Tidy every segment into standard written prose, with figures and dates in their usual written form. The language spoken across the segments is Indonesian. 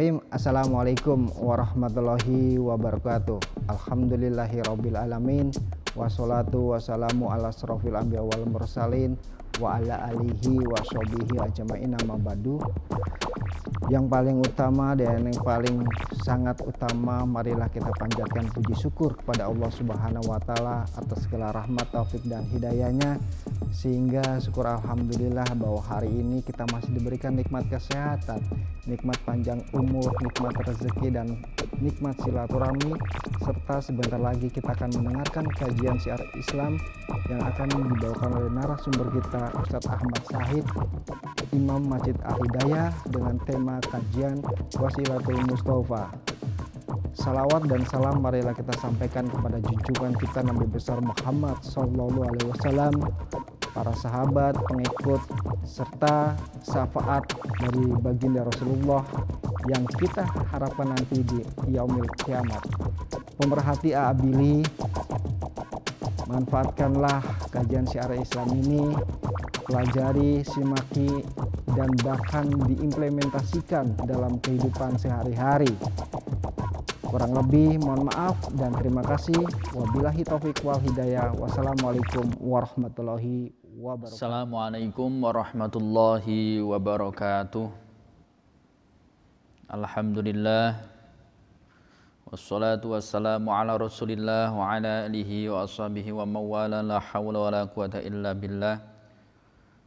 Bismillahirrahmanirrahim. Assalamualaikum warahmatullahi wabarakatuh. Alhamdulillahirabbil alamin. Wassalatu wassalamu ala asrofil anbiya wal mursalin wa ala alihi wa sahbihi ajmain, amma ba'du. Yang paling utama dan yang paling sangat utama, marilah kita panjatkan puji syukur kepada Allah Subhanahu wa taala atas segala rahmat, taufik dan hidayahnya, sehingga syukur alhamdulillah bahwa hari ini kita masih diberikan nikmat kesehatan, nikmat panjang umur, nikmat rezeki dan nikmat silaturahmi, serta sebentar lagi kita akan mendengarkan kajian syiar Islam yang akan dibawakan oleh narasumber kita Ustadz Ahmad Syahid, Imam Masjid Al-Hidayah, dengan tema kajian Wasilatul Mustafa. Salawat dan salam marilah kita sampaikan kepada junjungan kita Nabi besar Muhammad Sallallahu Alaihi Wasallam, para sahabat, pengikut, serta syafaat dari baginda Rasulullah yang kita harapkan nanti di yaumil kiamat. Pemerhati A'abili, manfaatkanlah kajian syiar Islam ini, pelajari, simaki, dan bahkan diimplementasikan dalam kehidupan sehari-hari. Kurang lebih mohon maaf dan terima kasih. Wabillahi taufiq wal hidayah. Wassalamualaikum warahmatullahi wabarakatuh. Assalamualaikum warahmatullahi wabarakatuh. Alhamdulillah, wassalatu wassalamu ala rasulillah wa ala alihi wa ashabihi wa mawala, la hawla wa la quwata illa billah.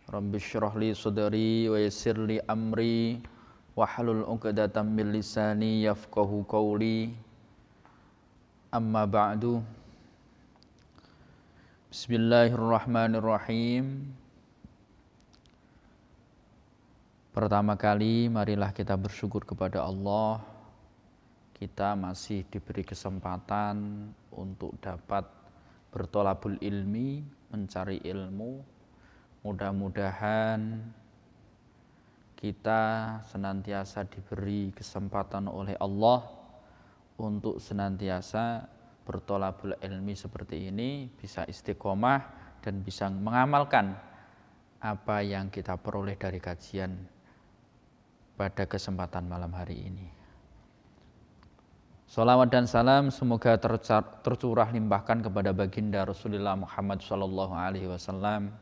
Rabbi syrah li sadri wa yassir li amri wahlul 'uqdatam min lisani yafqahu qawli. Amma ba'du. Bismillahirrahmanirrahim. Pertama kali marilah kita bersyukur kepada Allah. Kita masih diberi kesempatan untuk dapat bertolabul ilmi, mencari ilmu. Mudah-mudahan kita senantiasa diberi kesempatan oleh Allah untuk senantiasa bertolabul ilmi seperti ini, bisa istiqomah dan bisa mengamalkan apa yang kita peroleh dari kajian pada kesempatan malam hari ini. Salawat dan salam semoga tercurah limpahkan kepada baginda Rasulullah Muhammad sallallahu alaihi wasallam,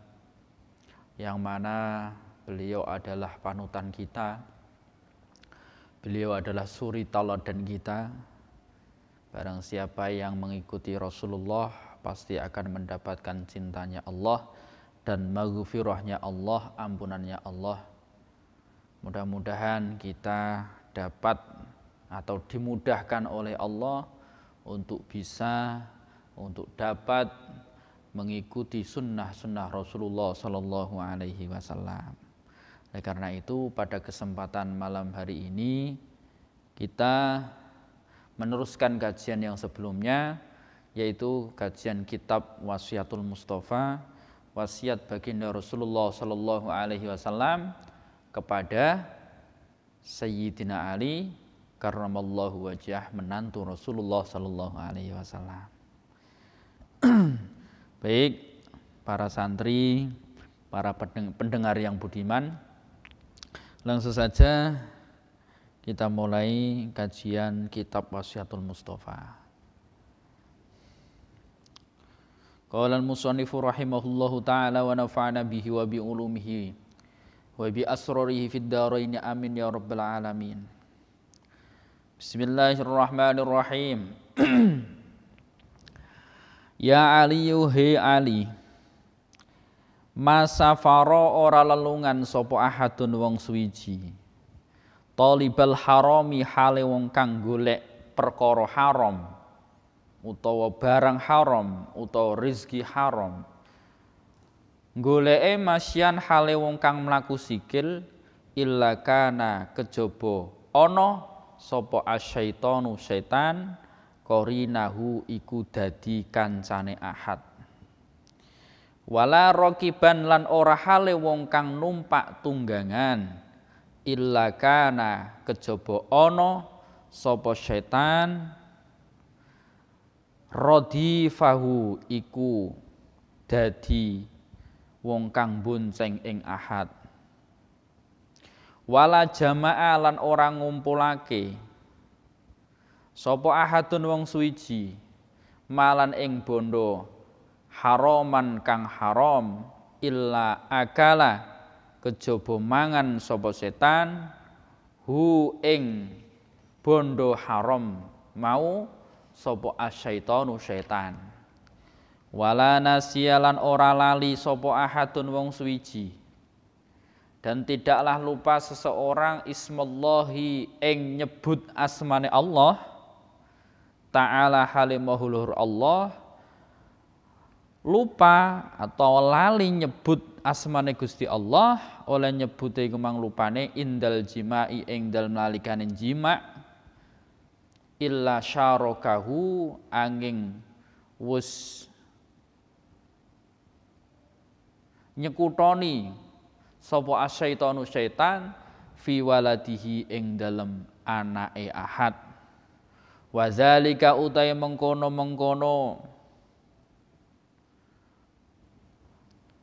yang mana beliau adalah panutan kita, beliau adalah suri tauladan kita. Barang siapa yang mengikuti Rasulullah pasti akan mendapatkan cintanya Allah dan maghfirahnya Allah, ampunannya Allah. Mudah-mudahan kita dapat atau dimudahkan oleh Allah untuk dapat mengikuti sunnah-sunnah Rasulullah Sallallahu Alaihi Wasallam. Oleh karena itu, pada kesempatan malam hari ini kita meneruskan kajian yang sebelumnya, yaitu kajian kitab Wasiatul Mustafa, wasiat baginda Rasulullah Sallallahu Alaihi Wasallam kepada Sayyidina Ali karramallahu wajhah, menantu Rasulullah Sallallahu Alaihi Wasallam. Baik, para santri, para pendengar yang budiman, langsung saja kita mulai kajian kitab Wasiatul Mustafa. Qala al-musannifu rahimahullahu ta'ala wa nafa'ana bihi wa bi ulumihi wa bi asrarihi fid dharain, amin ya rabbal alamin. Bismillahirrahmanirrahim. Ya Ali, he Ali, masafaro ora lelungan sapa ahadun wong suwiji, talibal harami hale wong kang golek perkara haram utawa barang haram utawa rezeki haram, goleke masyan hale wong kang mlaku sikil, illa kana kejaba ana sapa asyaitonu setan, qorinahu iku dadi kancane ahad. Wala rakiban lan ora hale wong kang numpak tunggangan, illa kana kejaba ana sapa setan, radifahu iku dadi wong kang bonceng ing ahad. Wala jama'a lan ora ngumpulake sapa ahadun wong suwiji malan ing bondo haraman kang haram illa akala kejaba mangan sapa setan hu ing bondo haram mau sapa asyaitonu syaitan. Wala nasiyalan ora lali sapa ahadun wong suwiji dan tidaklah lupa seseorang ismallahi ing nyebut asmane Allah ta'ala halimahulur Allah, lupa atau lali nyebut asmane Gusti Allah oleh nyebute iku mang lupane indal jima'i ing dalem nalikane jima' illa syarakahu angin wus nyekutoni sapa asyaitonu syaitan fi waladihi ing dalem anake ahad. Wa zalika utai mengkono-mengkono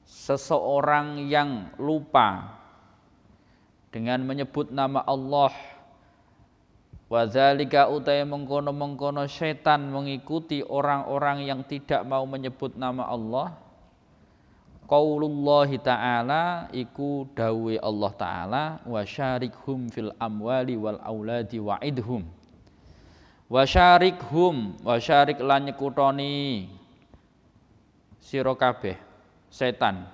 seseorang yang lupa dengan menyebut nama Allah, wa zalika utai mengkono-mengkono syaitan mengikuti orang-orang yang tidak mau menyebut nama Allah. Qaulullahi ta'ala iku dawe Allah ta'ala wa syarikhum fil amwali wal auladi wa'idhum. Wa syarikhum wa syarik lan nyekutoni sira kabeh setan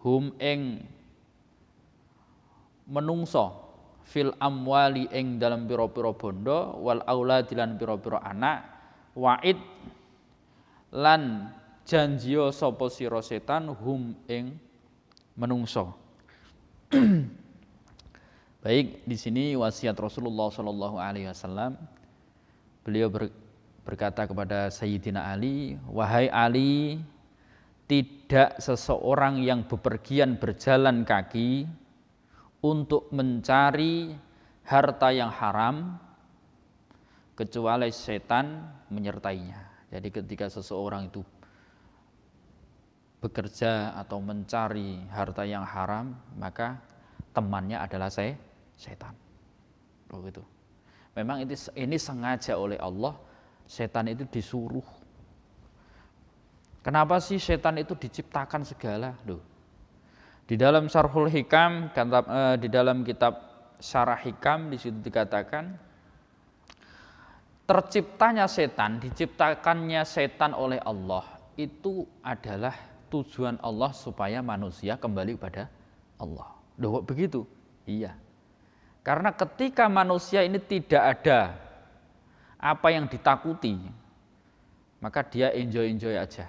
hum ing menungso fil amwali ing dalam pira-pira bondo wal auladi lan pira-pira anak wa'id lan janjiyo sapa sira setan hum ing menungso. Baik, di sini wasiat Rasulullah sallallahu alaihi wasallam. Beliau berkata kepada Sayyidina Ali, wahai Ali, tidak seseorang yang bepergian berjalan kaki untuk mencari harta yang haram kecuali setan menyertainya. Jadi ketika seseorang itu bekerja atau mencari harta yang haram, maka temannya adalah setan. Begitu. Memang ini sengaja oleh Allah, setan itu disuruh. Kenapa sih setan itu diciptakan segala? Loh. Di dalam Syarhul Hikam, di dalam kitab Syarah Hikam di situ dikatakan terciptanya setan, diciptakannya setan oleh Allah itu adalah tujuan Allah supaya manusia kembali kepada Allah. Loh, kok begitu? Iya. Karena ketika manusia ini tidak ada apa yang ditakuti, maka dia enjoy-enjoy aja.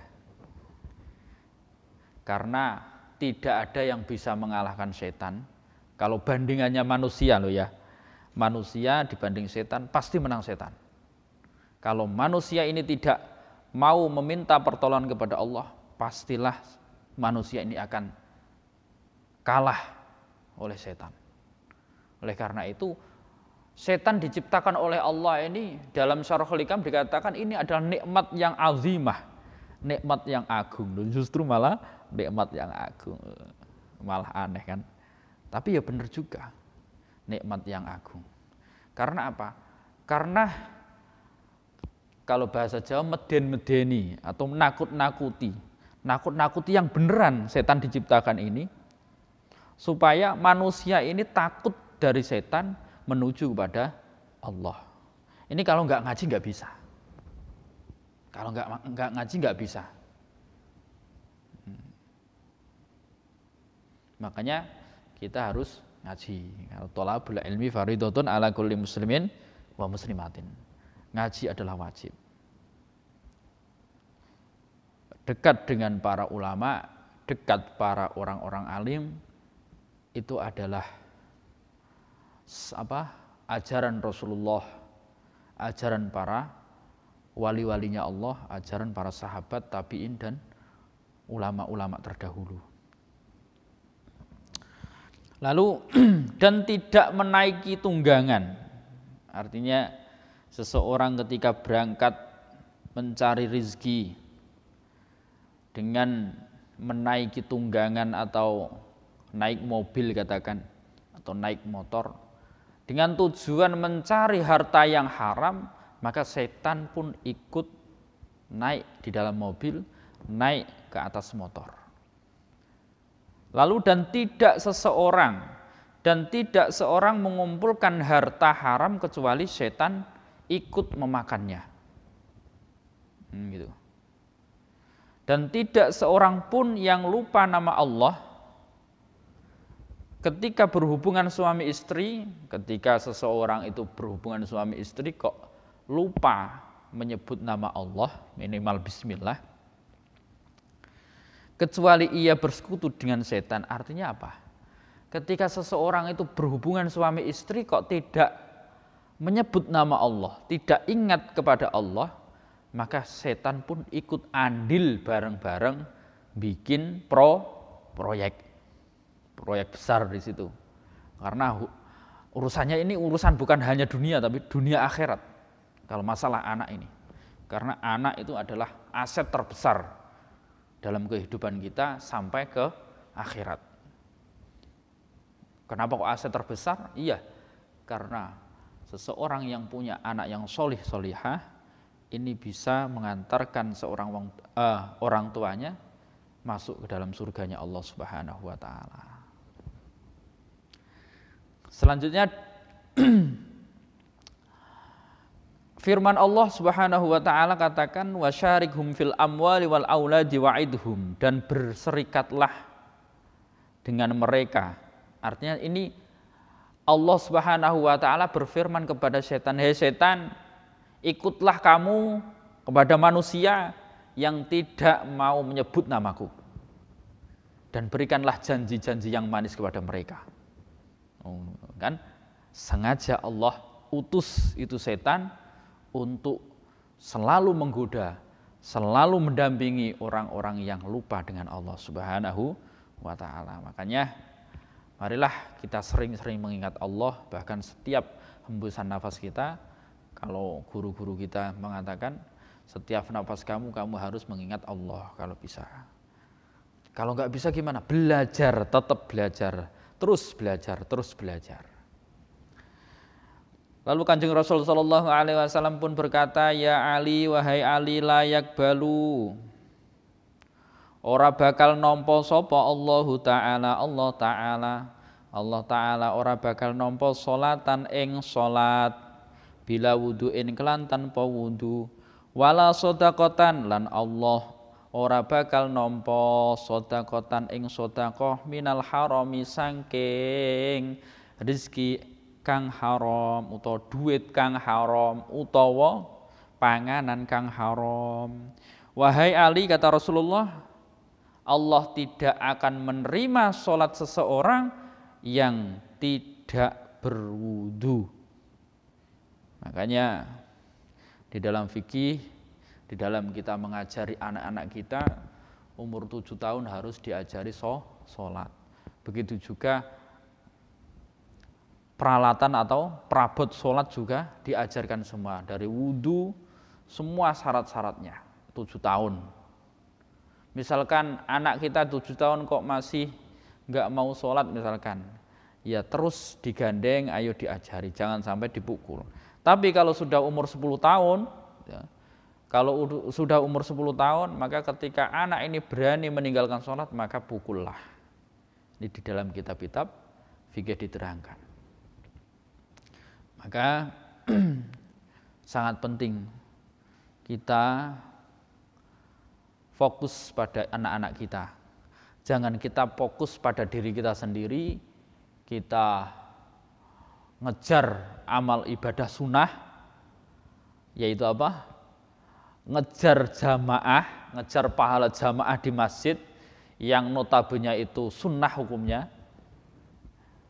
Karena tidak ada yang bisa mengalahkan setan. Kalau bandingannya manusia loh ya, manusia dibanding setan pasti menang setan. Kalau manusia ini tidak mau meminta pertolongan kepada Allah, pastilah manusia ini akan kalah oleh setan. Oleh karena itu, setan diciptakan oleh Allah ini dalam Syarhul Hikam dikatakan ini adalah nikmat yang azimah, nikmat yang agung. Justru malah nikmat yang agung, malah aneh kan? Tapi ya benar juga, nikmat yang agung. Karena apa? Karena kalau bahasa Jawa meden-medeni atau menakut-nakuti yang beneran setan diciptakan ini supaya manusia ini takut dari setan menuju kepada Allah. Ini kalau nggak ngaji nggak bisa. Kalau nggak ngaji nggak bisa. Makanya kita harus ngaji. Thalabul ilmi fardhatun ala kulli muslimin wa muslimatin. Ngaji adalah wajib. Dekat dengan para ulama, dekat para orang-orang alim, itu adalah ajaran Rasulullah, ajaran para wali-walinya Allah, ajaran para sahabat, tabi'in dan ulama-ulama terdahulu. Lalu dan tidak menaiki tunggangan. Artinya seseorang ketika berangkat mencari rizki dengan menaiki tunggangan atau naik mobil katakan, atau naik motor dengan tujuan mencari harta yang haram, maka setan pun ikut naik di dalam mobil, naik ke atas motor. Lalu dan tidak seorang mengumpulkan harta haram kecuali setan ikut memakannya. Gitu. Dan tidak seorang pun yang lupa nama Allah ketika berhubungan suami istri, ketika seseorang itu berhubungan suami istri kok lupa menyebut nama Allah, minimal bismillah, kecuali ia bersekutu dengan setan. Artinya apa? Ketika seseorang itu berhubungan suami istri kok tidak menyebut nama Allah, tidak ingat kepada Allah, maka setan pun ikut andil bareng-bareng bikin proyek besar di situ. Karena urusannya ini urusan bukan hanya dunia tapi dunia akhirat. Kalau masalah anak ini, karena anak itu adalah aset terbesar dalam kehidupan kita sampai ke akhirat. Kenapa kok aset terbesar? Iya, karena seseorang yang punya anak yang solihah ini bisa mengantarkan seorang orang tuanya masuk ke dalam surganya Allah Subhanahu wa taala. Selanjutnya firman Allah Subhanahu wa taala katakan wasyarikhum fil amwali wal auladi wa'idhum, dan berserikatlah dengan mereka. Artinya ini Allah Subhanahu wa taala berfirman kepada setan, "Hei setan, ikutlah kamu kepada manusia yang tidak mau menyebut namaku, dan berikanlah janji-janji yang manis kepada mereka." Kan sengaja Allah utus itu setan untuk selalu menggoda, selalu mendampingi orang-orang yang lupa dengan Allah Subhanahu wa taala. Makanya marilah kita sering-sering mengingat Allah, bahkan setiap hembusan nafas kita. Kalau guru-guru kita mengatakan setiap nafas kamu harus mengingat Allah kalau bisa. Kalau nggak bisa gimana? Belajar, tetap belajar, terus belajar. Lalu Kanjeng Rasul sallallahu alaihi wasallam pun berkata, "Ya Ali, wahai Ali, layak balu. Ora bakal nampa sapa Allah Ta'ala ora bakal nampa salatan ing salat bila wudu'in kelan tanpa wudu, wala sedaqatan lan Allah ora bakal nampa sedaqatan ing sedaqah minal harami saking rezeki kang haram utawa duit kang haram utawa panganan kang haram." Wahai Ali, kata Rasulullah, Allah tidak akan menerima sholat seseorang yang tidak berwudu. Makanya di dalam fikih, di dalam kita mengajari anak-anak kita, umur 7 tahun harus diajari sholat. Begitu juga peralatan atau perabot sholat juga diajarkan semua. Dari wudu, semua syarat-syaratnya, 7 tahun. Misalkan anak kita 7 tahun kok masih nggak mau sholat misalkan, ya terus digandeng, ayo diajari, jangan sampai dipukul. Tapi kalau sudah umur 10 tahun, ya, maka ketika anak ini berani meninggalkan sholat, maka pukullah. Ini di dalam kitab-kitab fikih diterangkan. Maka sangat penting kita fokus pada anak-anak kita. Jangan kita fokus pada diri kita sendiri, kita ngejar amal ibadah sunnah, yaitu apa? Ngejar jamaah, ngejar pahala jamaah di masjid yang notabene itu sunnah hukumnya.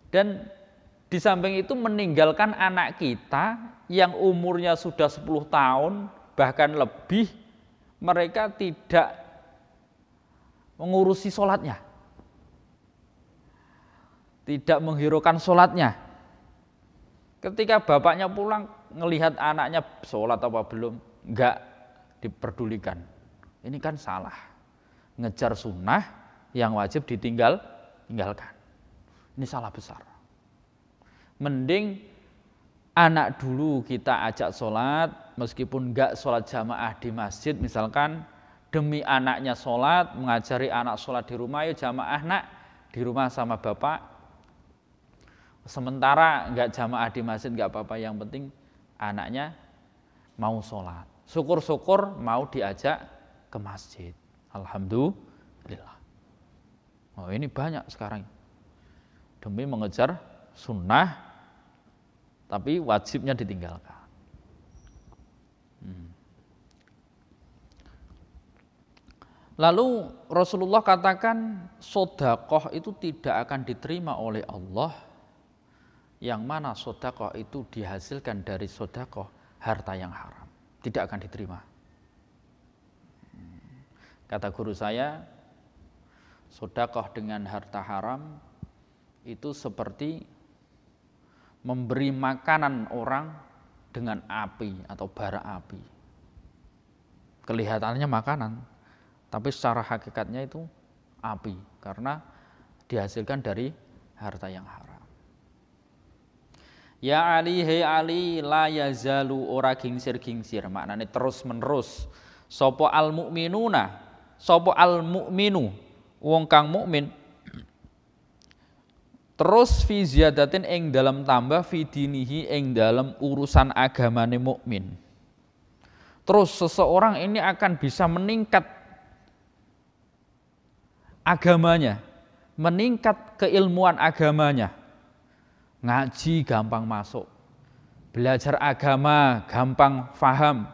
Dan di samping itu meninggalkan anak kita yang umurnya sudah 10 tahun bahkan lebih, mereka tidak mengurusi sholatnya, tidak menghiraukan sholatnya. Ketika bapaknya pulang ngelihat anaknya sholat apa belum, enggak diperdulikan. Ini kan salah. Ngejar sunnah yang wajib ditinggalkan. Ini salah besar. Mending anak dulu kita ajak sholat, meskipun enggak sholat jamaah di masjid misalkan, demi anaknya sholat, mengajari anak sholat di rumah, ya jamaah nak, di rumah sama bapak. Sementara enggak jamaah di masjid enggak apa-apa, yang penting anaknya mau sholat. Syukur-syukur mau diajak ke masjid. Alhamdulillah. Oh, ini banyak sekarang. Demi mengejar sunnah, tapi wajibnya ditinggalkan. Lalu Rasulullah katakan sedekah itu tidak akan diterima oleh Allah, yang mana sedekah itu dihasilkan dari sedekah harta yang haram, tidak akan diterima. Kata guru saya, sedekah dengan harta haram itu seperti memberi makanan orang dengan api atau bara api. Kelihatannya makanan, tapi secara hakikatnya itu api, karena dihasilkan dari harta yang haram. Ya Ali, hei Ali, la yazalu ora gingsir-gingsir, maknanya terus menerus. Sopo al mu'minuna, sopo al mu'minu, wong kang mukmin, terus fi ziyadatin ing dalam tambah fi dinihi ing dalam urusan agamane mukmin. Terus seseorang ini akan bisa meningkat agamanya, meningkat keilmuan agamanya. Ngaji gampang masuk, belajar agama gampang faham.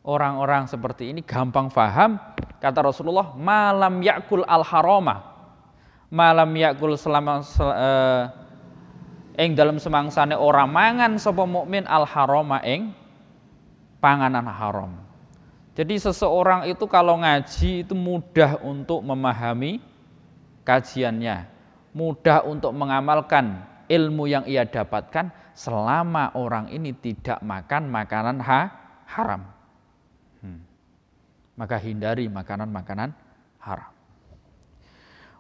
Orang-orang seperti ini gampang faham, kata Rasulullah, malam yakul al haroma, malam yakul selama ing dalam semangsane ora mangan sapa mukmin al harama ing panganan haram. Jadi seseorang itu kalau ngaji itu mudah untuk memahami kajiannya, mudah untuk mengamalkan ilmu yang ia dapatkan selama orang ini tidak makan makanan haram. Maka hindari makanan-makanan haram.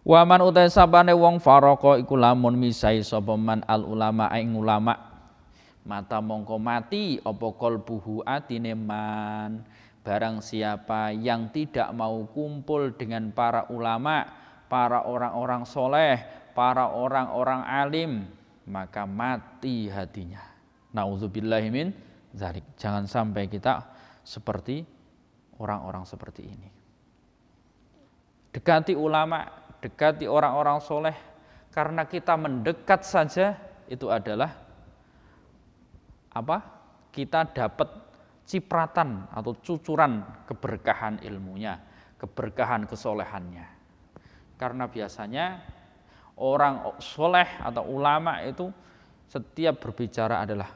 Waman utai sabane wong faroko iku lamun misai sapa man al ulama ing ulama, mata mongko mati apa qalbuhu atine man. Barang siapa yang tidak mau kumpul dengan para ulama, para orang-orang soleh, para orang-orang alim, maka mati hatinya. Nauzubillahi min dzalik. Jangan sampai kita seperti orang-orang seperti ini. Dekati ulama, dekati orang-orang soleh, karena kita mendekat saja itu adalah apa? Kita dapat cipratan atau cucuran keberkahan ilmunya, keberkahan kesolehannya. Karena biasanya orang soleh atau ulama itu setiap berbicara adalah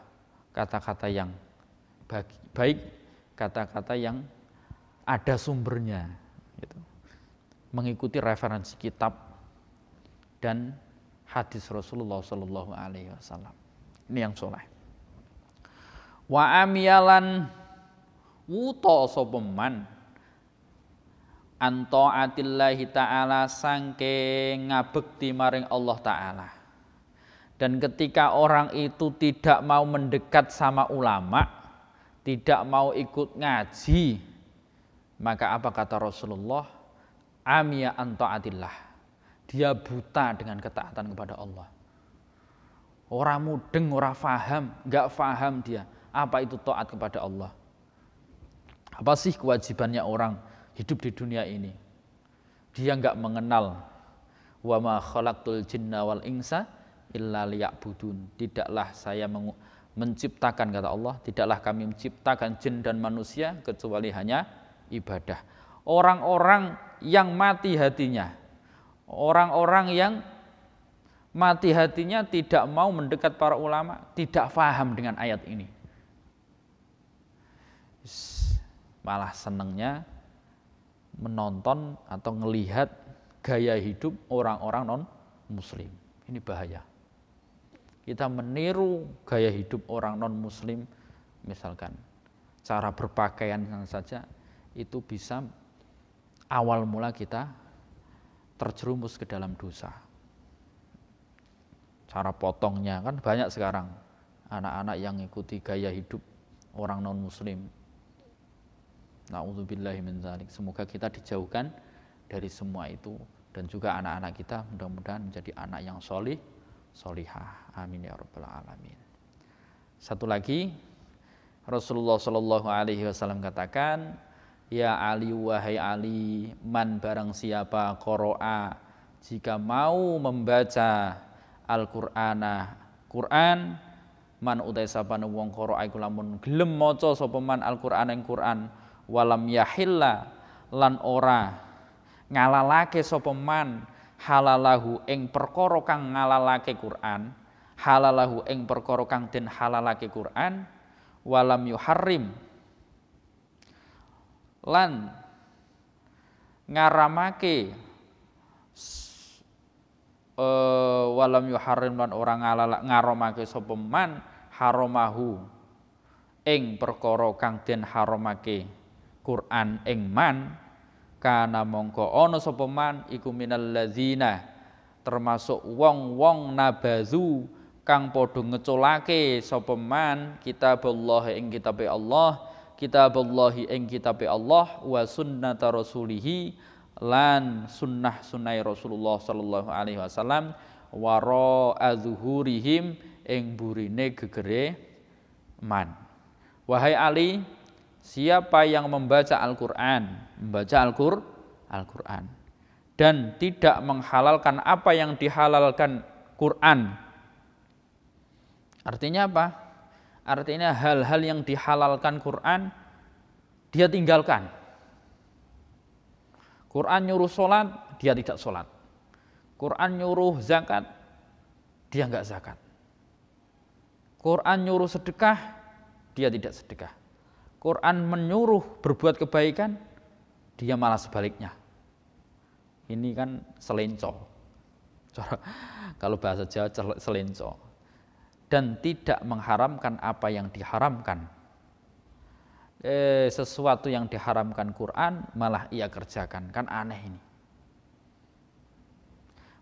kata-kata yang baik, kata-kata yang ada sumbernya, gitu. Mengikuti referensi kitab dan hadis Rasulullah Sallallahu Alaihi Wasallam. Ini yang soleh. Wa amyalan wuto sopeman anto atillahi ta'ala sangke ngabekti maring Allah Ta'ala. Dan ketika orang itu tidak mau mendekat sama ulama, tidak mau ikut ngaji, maka apa kata Rasulullah? Amya an ta'atillah. Dia buta dengan ketaatan kepada Allah. Orang mudeng, orang faham, enggak faham dia apa itu taat kepada Allah. Apa sih kewajibannya orang hidup di dunia ini? Dia enggak mengenal wa ma khalaqtul jinna wal insa illa liya'budun. Tidaklah saya menciptakan, kata Allah, tidaklah kami menciptakan jin dan manusia kecuali hanya ibadah. Orang-orang yang mati hatinya, orang-orang yang mati hatinya tidak mau mendekat para ulama, tidak faham dengan ayat ini. Malah senangnya menonton atau melihat gaya hidup orang-orang non-muslim. Ini bahaya. Kita meniru gaya hidup orang non-muslim, misalkan cara berpakaian saja, itu bisa awal mula kita terjerumus ke dalam dosa. cara potongnya, kan banyak sekarang anak-anak yang ikuti gaya hidup orang non muslim. Na'udzubillahi min dzalik. Semoga kita dijauhkan dari semua itu, dan juga anak-anak kita mudah-mudahan menjadi anak yang solih, solihah. Amin ya rabbal alamin. Satu lagi, Rasulullah Shallallahu Alaihi Wasallam katakan, ya Ali, wahai Ali, man barang siapa qoro'a, jika mau membaca Al-Qur'ana, Quran, man utai sapane wong qoro'a iku lamun gelem maca sapa man Al-Qur'an ing Quran, walam yahilla lan ora ngalalake sapa man halalahu ing perkara kang ngalalake Quran, halalahu ing perkara kang den halalake Quran, walam yuharrim lan ngaramake walam yuharrim lan orang ngaramake sapa man haramahu ing perkara kang den haramake Quran ing man, kana mongko ana sapa man iku minal ladzina termasuk wong-wong nabazu kang padha ngeculake sapa man kitabullah ing kitabe Allah, kitabullahi ing kitabe Allah, wa sunnata rasulihi lan sunnah Rasulullah sallallahu alaihi wasallam, wara azhurihim ing burine gegere man. Wahai Ali, siapa yang membaca Al-Qur'an, Al-Qur'an dan tidak menghalalkan apa yang dihalalkan Quran. Artinya apa? Artinya hal-hal yang dihalalkan Quran dia tinggalkan. Quran nyuruh sholat, dia tidak sholat. Quran nyuruh zakat, dia enggak zakat. Quran nyuruh sedekah, dia tidak sedekah. Quran menyuruh berbuat kebaikan, dia malah sebaliknya. Ini kan selenco. Kalau bahasa Jawa selenco. Dan tidak mengharamkan apa yang diharamkan. Sesuatu yang diharamkan Quran malah ia kerjakan, kan aneh ini.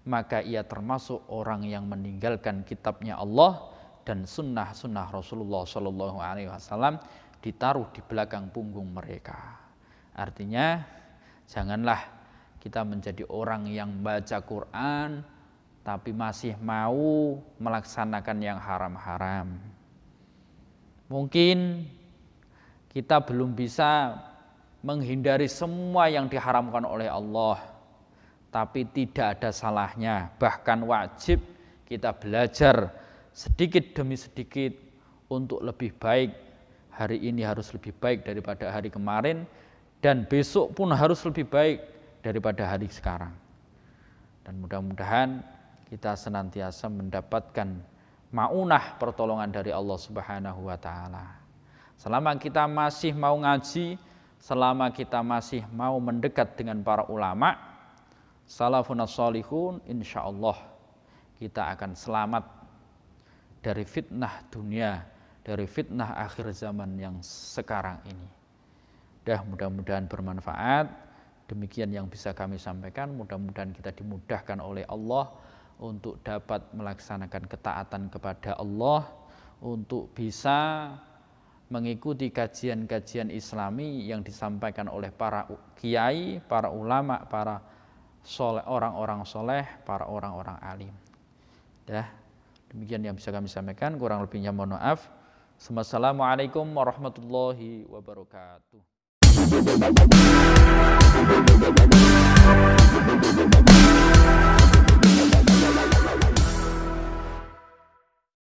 Maka ia termasuk orang yang meninggalkan kitabnya Allah dan sunnah-sunnah Rasulullah Shallallahu Alaihi Wasallam ditaruh di belakang punggung mereka. Artinya janganlah kita menjadi orang yang baca Quran tapi masih mau melaksanakan yang haram-haram. Mungkin kita belum bisa menghindari semua yang diharamkan oleh Allah, tapi tidak ada salahnya, bahkan wajib kita belajar sedikit demi sedikit untuk lebih baik. Hari ini harus lebih baik daripada hari kemarin, dan besok pun harus lebih baik daripada hari sekarang. Dan mudah-mudahan kita senantiasa mendapatkan maunah pertolongan dari Allah Subhanahu wa taala. Selama kita masih mau ngaji, selama kita masih mau mendekat dengan para ulama, salafun sholihun, insyaallah kita akan selamat dari fitnah dunia, dari fitnah akhir zaman yang sekarang ini. Mudah-mudahan bermanfaat. Demikian yang bisa kami sampaikan. Mudah-mudahan kita dimudahkan oleh Allah untuk dapat melaksanakan ketaatan kepada Allah, untuk bisa mengikuti kajian-kajian Islami yang disampaikan oleh para kiai, para ulama, para soleh, orang-orang soleh, para orang-orang alim. Demikian yang bisa kami sampaikan. Kurang lebihnya mohon maaf. Assalamualaikum warahmatullahi wabarakatuh.